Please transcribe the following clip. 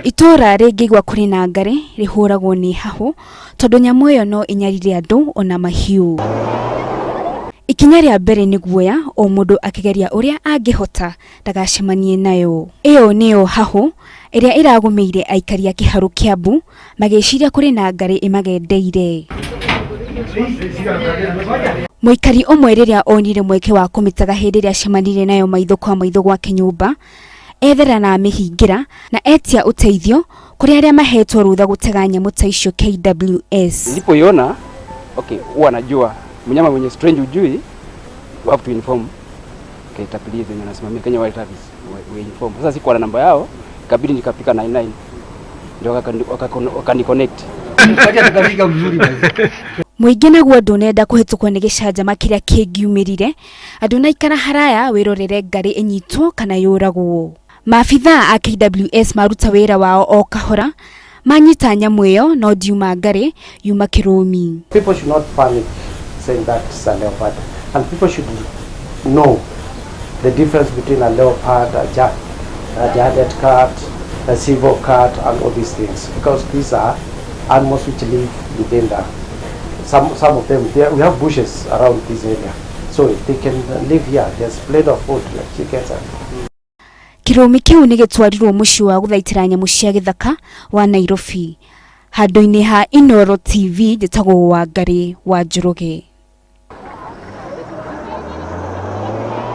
Itora rĩngĩgwa kũrĩ na ngare rĩhũragwo nĩ hahu tondũ nyamũ ĩyo no inyarire andũ ona mahiũ. Ikinya rĩa mbere nĩ guoya o mũndũ akĩgeria ũrĩa angĩhota ndagacemanie nayo. Ĩyo nĩyo hahu ĩrĩa ĩragũmĩire aikari a kĩharo Kiambu magĩciria kũrĩ na ngare ĩmagendeire. Mũikari ũmwe rĩrĩa onire mweke wa kũmĩtaga hĩndĩ ĩrĩa acemanire nayo maitho kwa maitho gwake nyũmba, ethera na amĩhingĩra na etia ũteithio kũrĩ arĩa mahetwo rũtha gũtega nyamũ ta icio KWS. Nilipoiona huwa najua mnyama mwenye strange ujui, you have to inform KWS wenye wanasimamia Kenya Wild Service we inform. Sasa sikuwa na namba yao, ikabidi nikapika 99 ndio wakaniconnect. Mũingĩ naguo ndũnenda kũhĩtũkwo nĩ gĩcanjama kĩrĩa kĩngiumĩrire, andũ naikara haraya wĩrorere ngari ĩnyitwo kana yũragwo. Maabithaa a KWS maruta wĩra wao o kahora, manyita nyamũ ĩyo no ndiuma ngari yuma kĩrũmi. People should not panic saying that it's a leopard, and people should know the difference between a leopard, a jaded cat, a silver cat, and all these things, because these are animals which live within the some of them we have bushes around this area, so they can live here. There's plenty of food like chickens. Kĩrũmi kĩu nĩ gĩtwarirwo mũciĩ wa gũthaitĩra nyamũ cia gĩthaka wa Nairobi, handũ-inĩ ha Inooro TV njĩtagwo Wangari wa Njoroge.